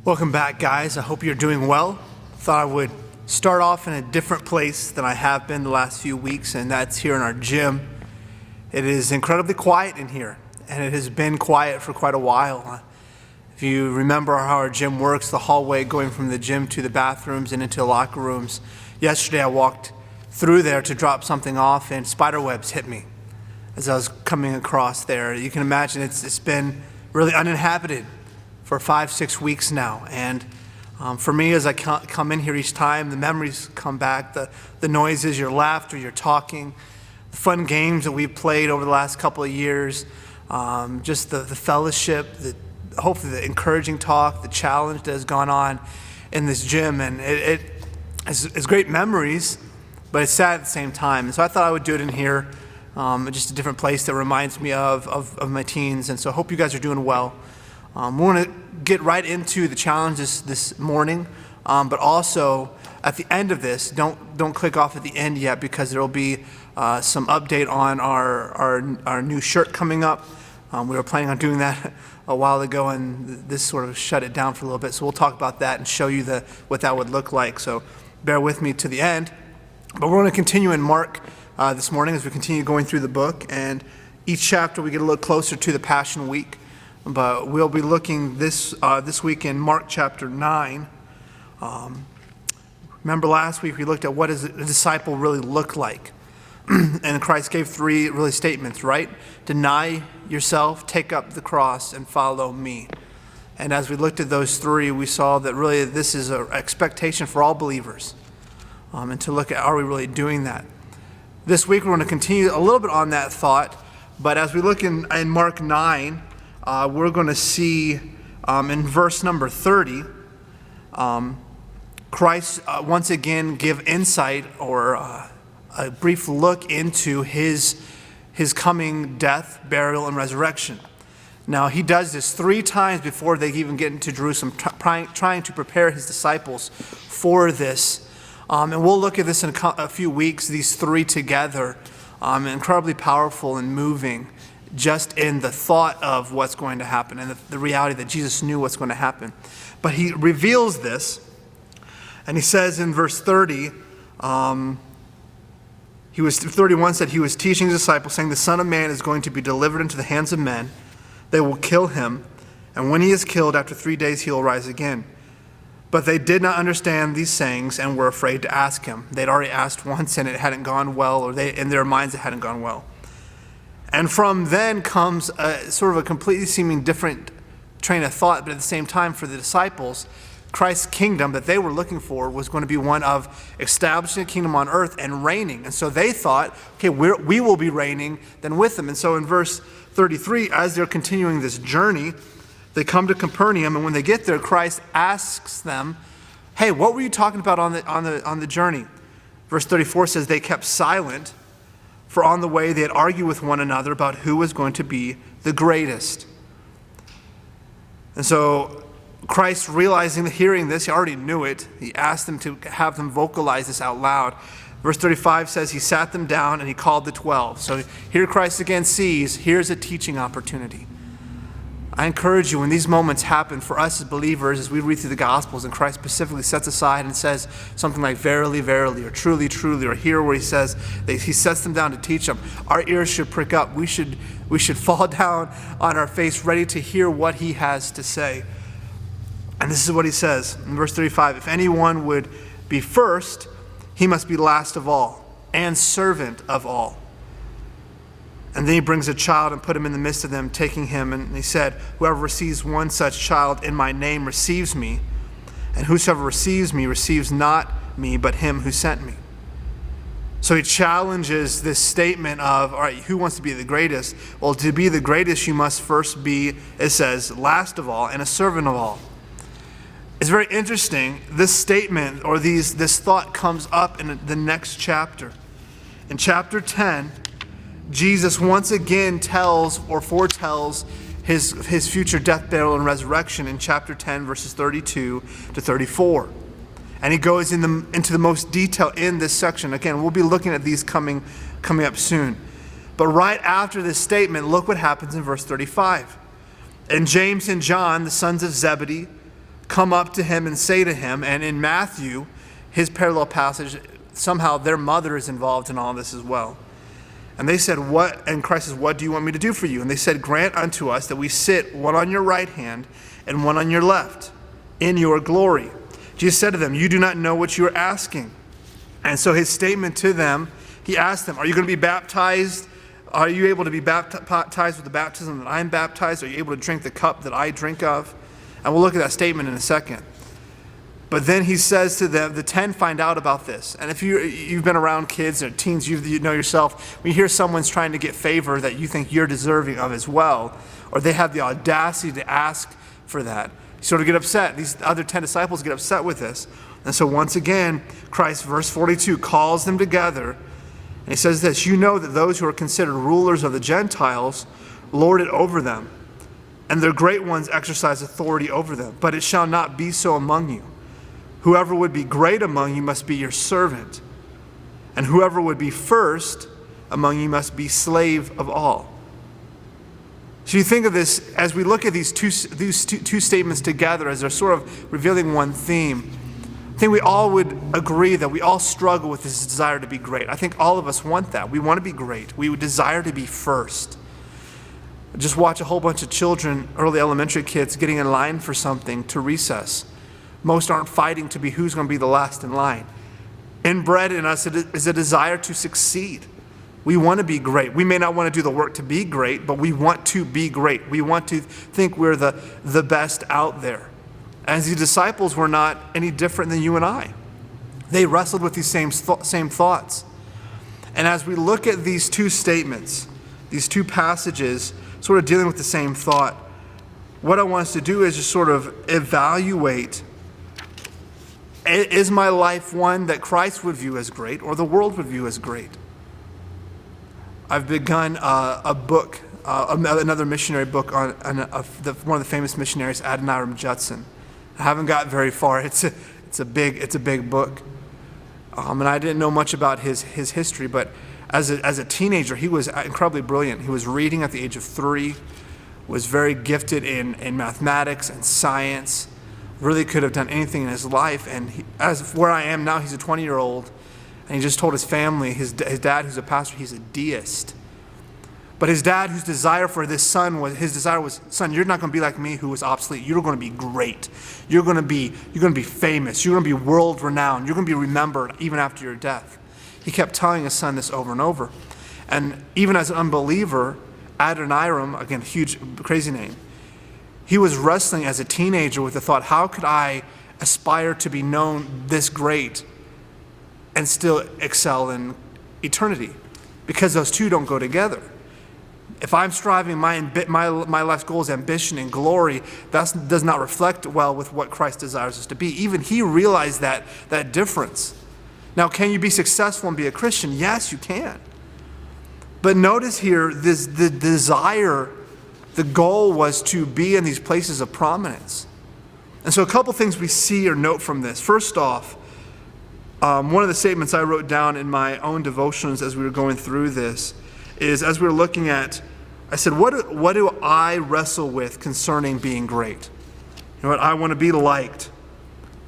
Welcome back, guys. I hope you're doing well. Thought I would start off in a different place than I have been the last few weeks, and that's here in our gym. It is incredibly quiet in here, and it has been quiet for quite a while. If you remember how our gym works, the hallway going from the gym to the bathrooms and into the locker rooms, yesterday I walked through there to drop something off, and spider webs hit me as I was coming across there. You can imagine it's been really uninhabited for 5-6 weeks now, and for me, as I come in here each time, the memories come back, the noises, your laughter, your talking, the fun games that we've played over the last couple of years, just the fellowship, hopefully the encouraging talk, the challenge that has gone on in this gym, and it's great memories, but it's sad at the same time. And so I thought I would do it in here, just a different place that reminds me of my teens, and so I hope you guys are doing well. We want to get right into the challenges this morning, but also at the end of this, don't click off at the end yet, because there will be some update on our new shirt coming up. We were planning on doing that a while ago, and this sort of shut it down for a little bit. So we'll talk about that and show you what that would look like. So bear with me to the end. But we're going to continue in Mark this morning as we continue going through the book, and each chapter we get a little closer to the Passion Week. But we'll be looking this week in Mark chapter 9. Remember last week we looked at what does a disciple really look like. And Christ gave 3 really statements, right? Deny yourself, take up the cross, and follow me. And as we looked at those 3, we saw that really this is an expectation for all believers. And to look at, are we really doing that? This week we're going to continue a little bit on that thought. But as we look in Mark 9, we're going to see in verse number 30, Christ once again give insight or a brief look into his coming death, burial, and resurrection. Now, he does this 3 times before they even get into Jerusalem, trying to prepare his disciples for this. And we'll look at this in a few weeks, these 3 together, incredibly powerful and moving, just in the thought of what's going to happen and the reality that Jesus knew what's going to happen. But he reveals this, and he says in verse 30, 31 said, he was teaching his disciples, saying, the Son of Man is going to be delivered into the hands of men. They will kill him, and when he is killed, after 3 days he will rise again. But they did not understand these sayings and were afraid to ask him. They'd already asked once, and it hadn't gone well, or in their minds it hadn't gone well. And from then comes sort of a completely seeming different train of thought, but at the same time for the disciples, Christ's kingdom that they were looking for was going to be one of establishing a kingdom on earth and reigning. And so they thought, okay, we will be reigning then with them. And so in verse 33, as they're continuing this journey, they come to Capernaum, and when they get there, Christ asks them, hey, what were you talking about on the journey? Verse 34 says they kept silent, for on the way they had argued with one another about who was going to be the greatest. And so Christ, hearing this, he already knew it. He asked them to have them vocalize this out loud. Verse 35 says he sat them down and he called the 12. So here Christ again sees, here's a teaching opportunity. I encourage you, when these moments happen for us as believers, as we read through the Gospels and Christ specifically sets aside and says something like verily, verily, or truly, truly, or here where he says that he sets them down to teach them, our ears should prick up. We should fall down on our face ready to hear what he has to say. And this is what he says in verse 35, if anyone would be first, he must be last of all and servant of all. And then he brings a child and put him in the midst of them, taking him. And he said, whoever receives one such child in my name receives me. And whosoever receives me receives not me, but him who sent me. So he challenges this statement of, all right, who wants to be the greatest? Well, to be the greatest, you must first be, it says, last of all and a servant of all. It's very interesting. This statement or this thought comes up in the next chapter. In chapter 10, Jesus once again tells or foretells his future death, burial, and resurrection in chapter 10, verses 32 to 34. And he goes into the most detail in this section. Again, we'll be looking at these coming up soon. But right after this statement, look what happens in verse 35. And James and John, the sons of Zebedee, come up to him and say to him, and in Matthew, his parallel passage, somehow their mother is involved in all this as well. And they said, "What?" And Christ says, "What do you want me to do for you?" And they said, "Grant unto us that we sit one on your right hand and one on your left in your glory." Jesus said to them, "You do not know what you are asking." And so his statement to them, he asked them, "Are you going to be baptized? Are you able to be baptized with the baptism that I'm baptized? Are you able to drink the cup that I drink of?" And we'll look at that statement in a second. But then he says to them, the 10 find out about this. And if you've been around kids or teens, you know yourself, when you hear someone's trying to get favor that you think you're deserving of as well, or they have the audacity to ask for that, you sort of get upset. These other 10 disciples get upset with this. And so once again, Christ, verse 42, calls them together. And he says this, "You know that those who are considered rulers of the Gentiles lord it over them, and their great ones exercise authority over them. But it shall not be so among you. Whoever would be great among you must be your servant, and whoever would be first among you must be slave of all." So you think of this, as we look at these two statements together, as they're sort of revealing one theme, I think we all would agree that we all struggle with this desire to be great. I think all of us want that. We want to be great. We would desire to be first. Just watch a whole bunch of children, early elementary kids, getting in line for something to recess. Most aren't fighting to be who's going to be the last in line. Inbred in us is a desire to succeed. We want to be great. We may not want to do the work to be great, but we want to be great. We want to think we're the best out there. As the disciples were not any different than you and I. They wrestled with these same thoughts. And as we look at these two statements, these two passages, sort of dealing with the same thought, what I want us to do is just sort of evaluate, is my life one that Christ would view as great or the world would view as great? I've begun a book, another missionary book on one of the famous missionaries, Adoniram Judson. I haven't got very far. It's a big book, and I didn't know much about his history. But as a teenager, he was incredibly brilliant. He was reading at the age of 3, was very gifted in mathematics and science. Really could have done anything in his life. And as where I am now, he's a 20-year-old, and he just told his family, his dad, who's a pastor, he's a deist. But his dad, whose desire for this son was, "Son, you're not going to be like me, who was obsolete. You're going to be great. You're going to be famous. You're going to be world renowned. You're going to be remembered even after your death." He kept telling his son this over and over. And even as an unbeliever, Adoniram, again, huge, crazy name, he was wrestling as a teenager with the thought, how could I aspire to be known this great and still excel in eternity? Because those two don't go together. If I'm striving, my life's goal is ambition and glory, that does not reflect well with what Christ desires us to be. Even he realized that difference. Now, can you be successful and be a Christian? Yes, you can. But notice here, the desire, the goal was to be in these places of prominence. And so a couple things we see or note from this. First off, one of the statements I wrote down in my own devotions as we were going through this is, as we were looking at, I said, what do I wrestle with concerning being great? You know what? I want to be liked.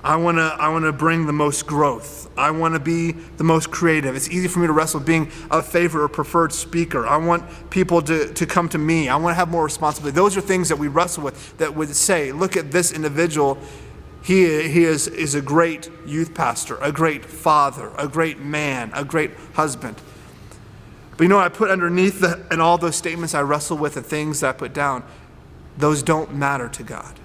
I want to bring the most growth. I want to be the most creative. It's easy for me to wrestle with being a favorite or preferred speaker. I want people to come to me. I want to have more responsibility. Those are things that we wrestle with that would say, look at this individual. He is a great youth pastor, a great father, a great man, a great husband. But you know what I put underneath in all those statements I wrestle with, the things that I put down, those don't matter to God.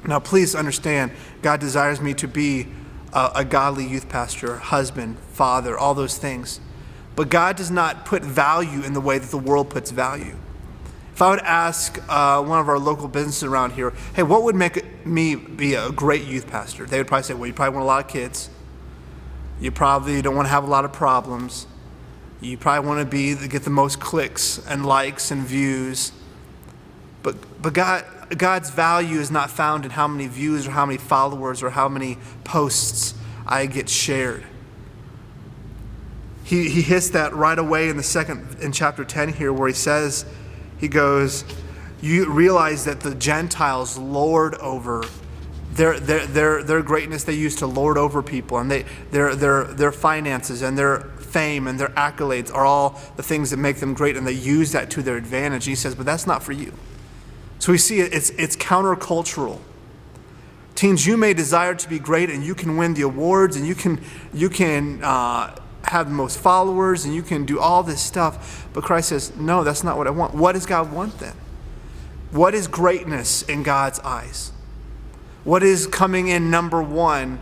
Now please understand, God desires me to be a godly youth pastor, husband, father, all those things. But God does not put value in the way that the world puts value. If I would ask one of our local businesses around here, hey, what would make me be a great youth pastor? They would probably say, well, you probably want a lot of kids. You probably don't want to have a lot of problems. You probably want to get the most clicks and likes and views. But God's value is not found in how many views or how many followers or how many posts I get shared. He hits that right away in chapter 10 here, where he goes, you realize that the Gentiles lord over Their greatness they use to lord over people, and their finances and their fame and their accolades are all the things that make them great, and they use that to their advantage. He says, but that's not for you. So we see it's countercultural. Teens, you may desire to be great, and you can win the awards, and you can have the most followers, and you can do all this stuff. But Christ says, no, that's not what I want. What does God want then? What is greatness in God's eyes? What is coming in number one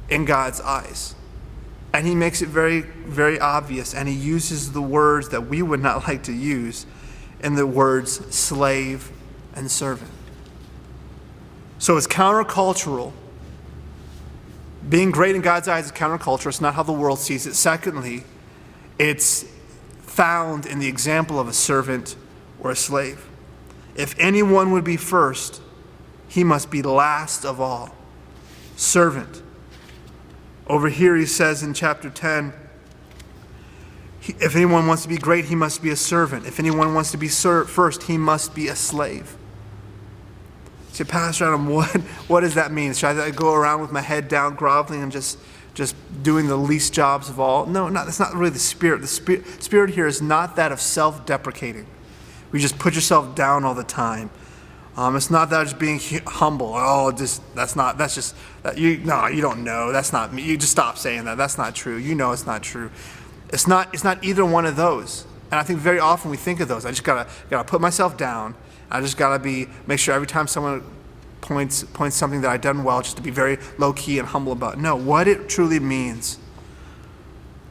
in God's eyes? And he makes it very, very obvious, and he uses the words that we would not like to use in the words slave and servant. So it's countercultural. Being great in God's eyes is countercultural. It's not how the world sees it. Secondly, it's found in the example of a servant or a slave. If anyone would be first, he must be last of all. Servant. Over here he says in chapter 10, if anyone wants to be great, he must be a servant. If anyone wants to be first, he must be a slave. You say, Pastor Adam, what does that mean? Should I go around with my head down, groveling, and just doing the least jobs of all? No, that's not really the spirit. The spirit here is not that of self-deprecating. We just put yourself down all the time. It's not that just being humble. You don't know. That's not me. You just stop saying that. That's not true. You know it's not true. It's not either one of those. And I think very often we think of those. I just gotta put myself down. I just gotta make sure every time someone points something that I've done well, just to be very low key and humble about it. No, what it truly means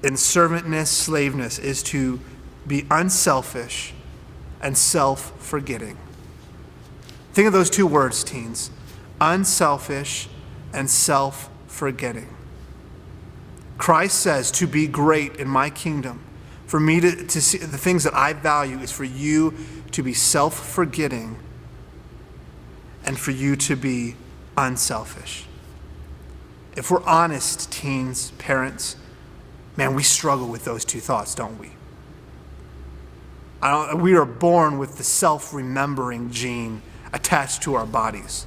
in servantness, slaveness, is to be unselfish and self-forgetting. Think of those two words, teens. Unselfish and self-forgetting. Christ says to be great in my kingdom, for me to see the things that I value, is for you to be self-forgetting and for you to be unselfish. If we're honest, teens, parents, man, we struggle with those two thoughts, don't we? We are born with the self-remembering gene attached to our bodies.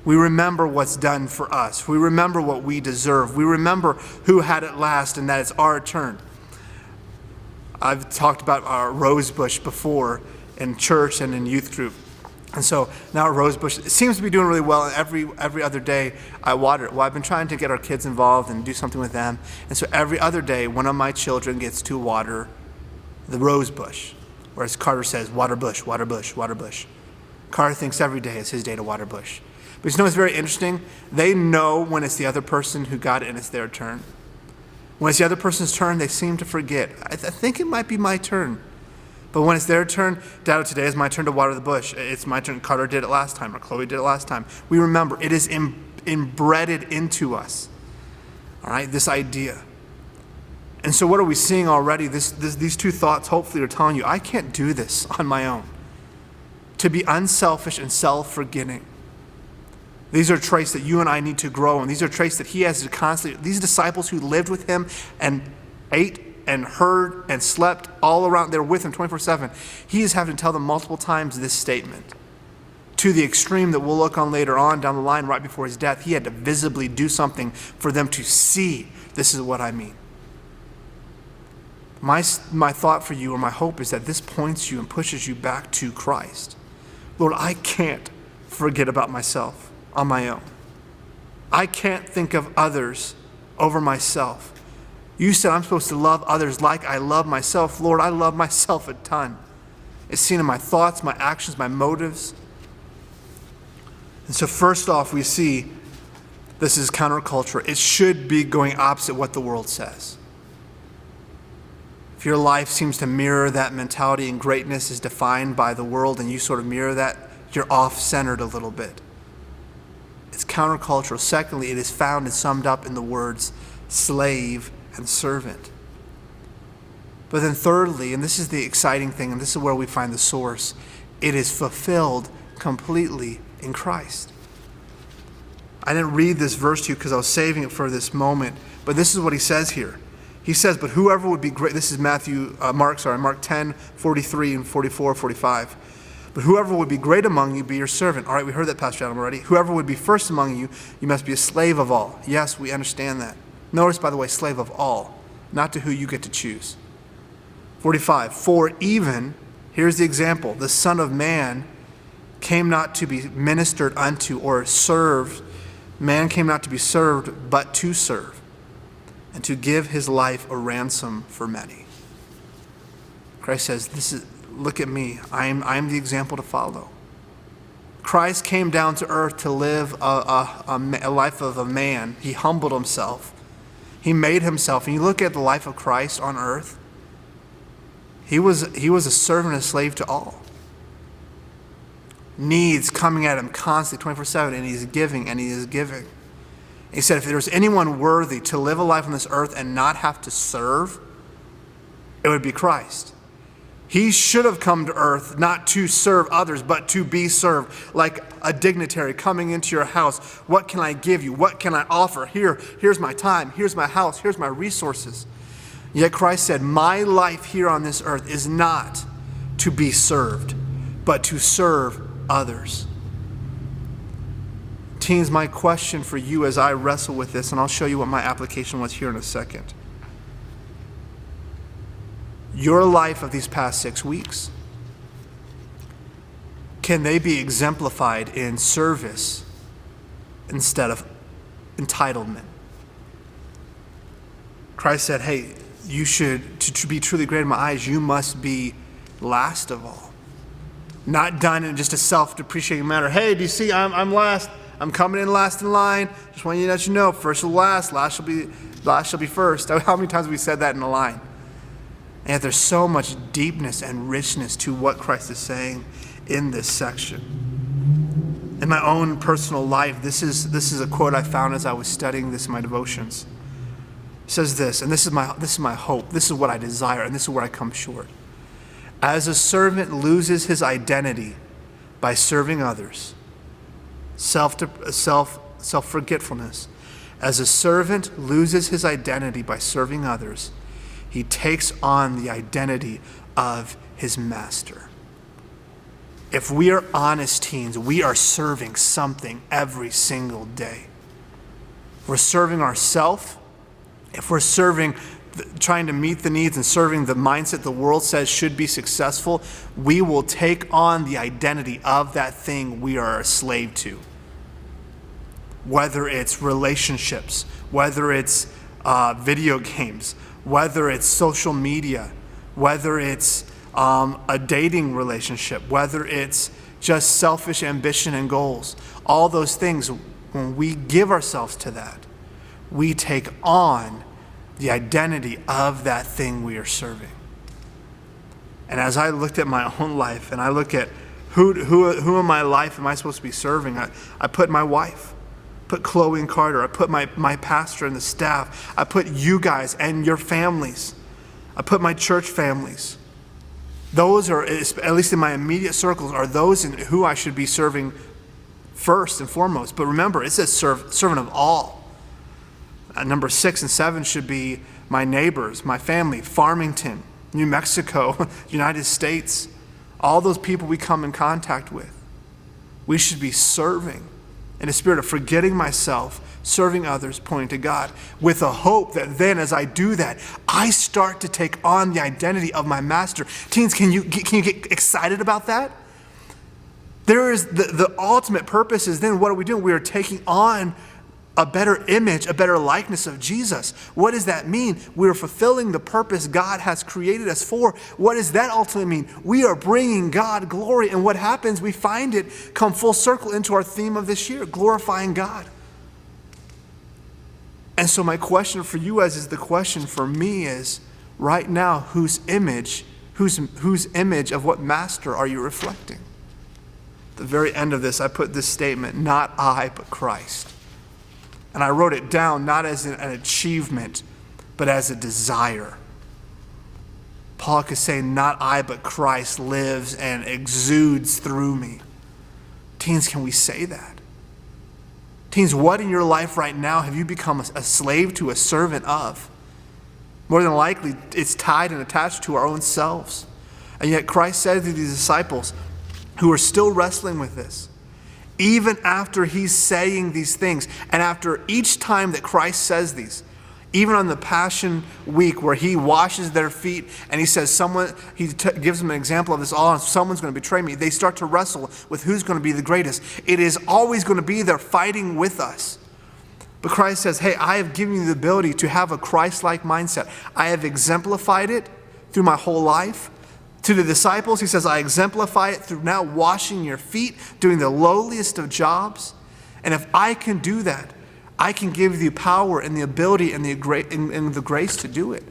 We remember what's done for us. We remember what we deserve. We remember who had it last and that it's our turn. I've talked about our rose bush before in church and in youth group. And so now our rose bush, it seems to be doing really well, and every other day I water it. Well, I've been trying to get our kids involved and do something with them. And so every other day, one of my children gets to water the rose bush. Whereas Carter says, water bush, water bush, water bush. Carter thinks every day is his day to water bush. But you know what's very interesting? They know when it's the other person who got it and it's their turn. When it's the other person's turn, they seem to forget. I think it might be my turn. But when it's their turn, Dad, today is my turn to water the bush. It's my turn. Carter did it last time, or Chloe did it last time. We remember. It is embedded into us. All right, this idea. And so what are we seeing already? These two thoughts hopefully are telling you, I can't do this on my own. To be unselfish and self-forgetting. These are traits that you and I need to grow in. These are traits that he has to constantly, these disciples who lived with him and ate and heard and slept all around, they were with him 24/7. He is having to tell them multiple times this statement. To the extreme that we'll look on later on down the line right before his death, he had to visibly do something for them to see this is what I mean. My thought for you, or my hope, is that this points you and pushes you back to Christ. Lord, I can't forget about myself on my own. I can't think of others over myself. You said I'm supposed to love others like I love myself. Lord, I love myself a ton. It's seen in my thoughts, my actions, my motives. And so first off, we see this is counterculture. It should be going opposite what the world says. If your life seems to mirror that mentality and greatness is defined by the world and you sort of mirror that, you're off-centered a little bit. It's countercultural. Secondly, it is found and summed up in the words slave and servant. But then thirdly, and this is the exciting thing, and this is where we find the source, it is fulfilled completely in Christ. I didn't read this verse to you because I was saving it for this moment, but this is what he says here. He says, but whoever would be great, this is Mark 10, 43 and 44, 45. But whoever would be great among you, be your servant. All right, we heard that, Pastor Adam, already. Whoever would be first among you, you must be a slave of all. Yes, we understand that. Notice, by the way, slave of all, not to who you get to choose. 45, for even, here's the example, the Son of Man came not to be ministered unto or served. Man came not to be served, but to serve, and to give his life a ransom for many. Christ says, look at me. I'm the example to follow. Christ came down to earth to live a life of a man. He humbled himself. He made himself. And you look at the life of Christ on earth, he was a servant, a slave to all. Needs coming at him constantly, 24/7, and he's giving, and he is giving. He said, if there was anyone worthy to live a life on this earth and not have to serve, it would be Christ. He should have come to earth not to serve others, but to be served, like a dignitary coming into your house. What can I give you? What can I offer? Here's my time. Here's my house. Here's my resources. Yet Christ said, my life here on this earth is not to be served, but to serve others. Teens, my question for you as I wrestle with this, and I'll show you what my application was here in a second. Your life of these past 6 weeks, can they be exemplified in service instead of entitlement? Christ said, hey, you should, to be truly great in my eyes, you must be last of all. Not done in just a self-depreciating manner. Hey, do you see, I'm last. I'm coming in last in line. Just want you to let you know, first will last, last shall be first. How many times have we said that in a line? And yet there's so much deepness and richness to what Christ is saying in this section. In my own personal life, this is a quote I found as I was studying this in my devotions. It says this, and this is my hope. This is what I desire, and this is where I come short. As a servant loses his identity by serving others, self-forgetfulness. As a servant loses his identity by serving others, he takes on the identity of his master. If we are honest teens, we are serving something every single day. If we're serving ourselves, if we're serving, trying to meet the needs and serving the mindset the world says should be successful, we will take on the identity of that thing we are a slave to. Whether it's relationships, whether it's video games, whether it's social media, whether it's a dating relationship, whether it's just selfish ambition and goals, all those things, when we give ourselves to that, we take on the identity of that thing we are serving. And as I looked at my own life and I look at who in my life am I supposed to be serving, I put my wife, put Chloe and Carter, I put my pastor and the staff, I put you guys and your families, I put my church families. Those are, at least in my immediate circles, are those in who I should be serving first and foremost. But remember, it says servant of all. Number 6 and 7 should be my neighbors, my family, Farmington, New Mexico, United States, all those people we come in contact with. We should be serving in a spirit of forgetting myself, serving others, pointing to God, with a hope that then as I do that, I start to take on the identity of my master. Teens, can you get excited about that? There is the ultimate purpose is then what are we doing? We are taking on a better image, a better likeness of Jesus. What does that mean? We're fulfilling the purpose God has created us for. What does that ultimately mean? We are bringing God glory. And what happens? We find it come full circle into our theme of this year, glorifying God. And so my question for you as is the question for me is, right now, whose image of what master are you reflecting? At the very end of this, I put this statement, not I, but Christ. And I wrote it down not as an achievement, but as a desire. Paul could say, not I, but Christ lives and exudes through me. Teens, can we say that? Teens, what in your life right now have you become a slave to, a servant of? More than likely, it's tied and attached to our own selves. And yet Christ said to these disciples, who are still wrestling with this. Even after he's saying these things, and after each time that Christ says these, even on the Passion Week where he washes their feet and he says gives them an example of this all, someone's going to betray me. They start to wrestle with who's going to be the greatest. It is always going to be there fighting with us. But Christ says, hey, I have given you the ability to have a Christ-like mindset. I have exemplified it through my whole life. To the disciples, he says, I exemplify it through now washing your feet, doing the lowliest of jobs. And if I can do that, I can give you the power and the ability and the grace to do it.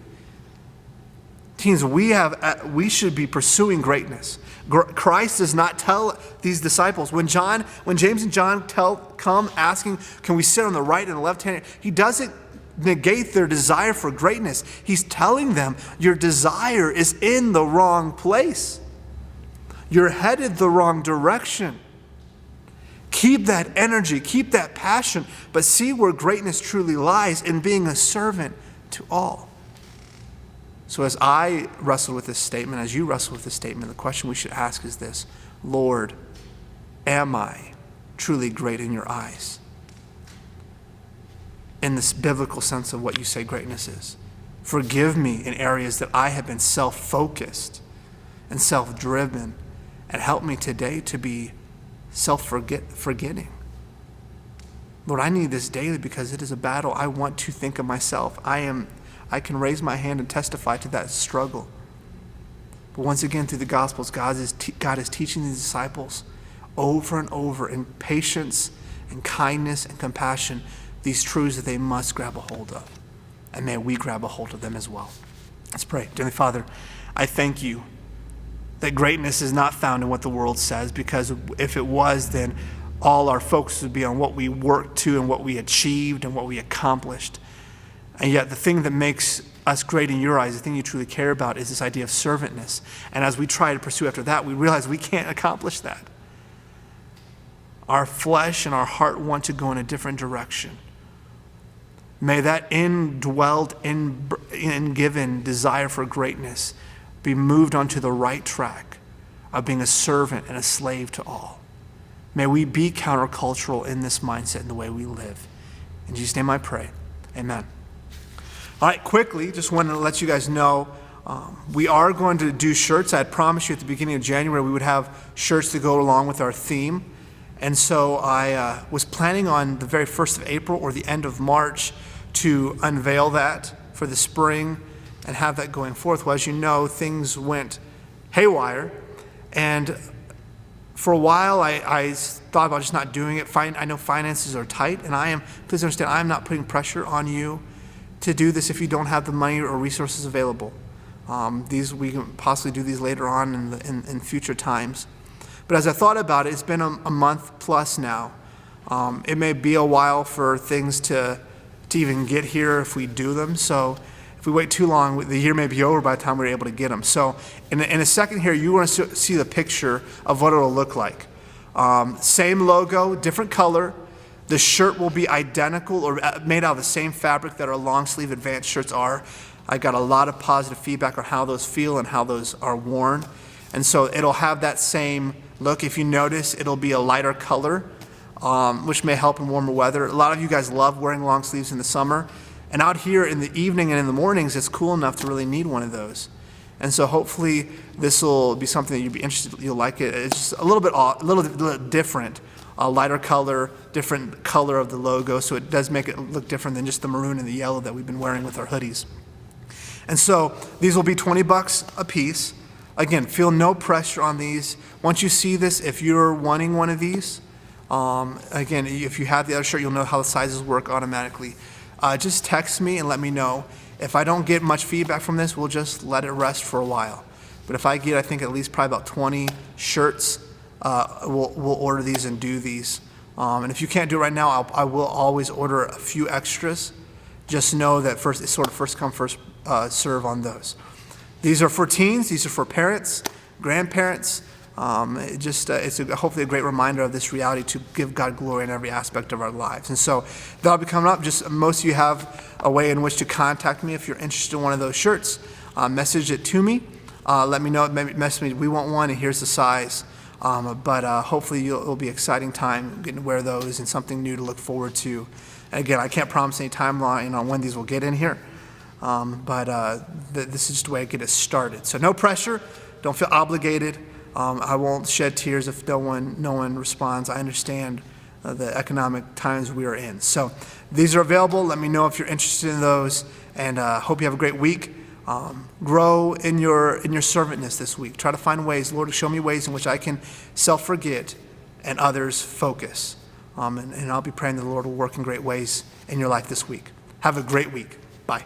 Teens, we should be pursuing greatness. Christ does not tell these disciples. When James and John come asking, can we sit on the right and the left hand? He doesn't negate their desire for greatness. He's telling them, your desire is in the wrong place. You're headed the wrong direction. Keep that energy, keep that passion, but see where greatness truly lies in being a servant to all. So as I wrestle with this statement, as you wrestle with this statement, the question we should ask is this: Lord, am I truly great in your eyes? In this biblical sense of what you say greatness is. Forgive me in areas that I have been self-focused and self-driven, and help me today to be self-forgetting. Lord, I need this daily because it is a battle. I want to think of myself. I can raise my hand and testify to that struggle. But once again, through the Gospels, God is teaching the disciples over and over in patience and kindness and compassion these truths that they must grab a hold of. And may we grab a hold of them as well. Let's pray. Dearly Father, I thank you that greatness is not found in what the world says, because if it was, then all our focus would be on what we worked to and what we achieved and what we accomplished. And yet the thing that makes us great in your eyes, the thing you truly care about, is this idea of servantness. And as we try to pursue after that, we realize we can't accomplish that. Our flesh and our heart want to go in a different direction. May that indwelled, given desire for greatness be moved onto the right track of being a servant and a slave to all. May we be countercultural in this mindset in the way we live. In Jesus' name I pray. Amen. All right, quickly, just wanted to let you guys know, we are going to do shirts. I had promised you at the beginning of January we would have shirts to go along with our theme. And so I was planning on the very 1st of April or the end of March to unveil that for the spring and have that going forth. Well, as you know, things went haywire. And for a while, I thought about just not doing it. I know finances are tight, and please understand, I am not putting pressure on you to do this if you don't have the money or resources available. We can possibly do these later on in future times. But as I thought about it, it's been a month plus now. It may be a while for things to even get here if we do them. So if we wait too long, the year may be over by the time we're able to get them. So in a second here, you want to see the picture of what it'll look like. Same logo, different color. The shirt will be identical or made out of the same fabric that our long sleeve advanced shirts are. I got a lot of positive feedback on how those feel and how those are worn. And so it'll have that same look. If you notice, it'll be a lighter color, which may help in warmer weather. A lot of you guys love wearing long sleeves in the summer. And out here in the evening and in the mornings, it's cool enough to really need one of those. And so hopefully this will be something that you'll be interested in. You'll like it. It's just a little bit different. A lighter color, different color of the logo. So it does make it look different than just the maroon and the yellow that we've been wearing with our hoodies. And so these will be $20 a piece. Again, feel no pressure on these. Once you see this, if you're wanting one of these, again, if you have the other shirt, you'll know how the sizes work automatically. Just text me and let me know. If I don't get much feedback from this, we'll just let it rest for a while. But if I get, I think at least probably about 20 shirts, we'll order these and do these. And if you can't do it right now, I will always order a few extras. Just know that it's sort of first come, first serve on those. These are for teens. These are for parents, grandparents. It's hopefully a great reminder of this reality to give God glory in every aspect of our lives. And so that'll be coming up. Just most of you have a way in which to contact me if you're interested in one of those shirts. Message it to me. Let me know. Message me, we want one, and here's the size. But hopefully it'll be an exciting time getting to wear those and something new to look forward to. And again, I can't promise any timeline on when these will get in here, but this is just the way I get it started. So no pressure. Don't feel obligated. I won't shed tears if no one responds. I understand the economic times we are in. So these are available. Let me know if you're interested in those, and hope you have a great week. Grow in your servantness this week. Try to find ways, Lord, to show me ways in which I can self-forget and others focus. And I'll be praying that the Lord will work in great ways in your life this week. Have a great week. Bye.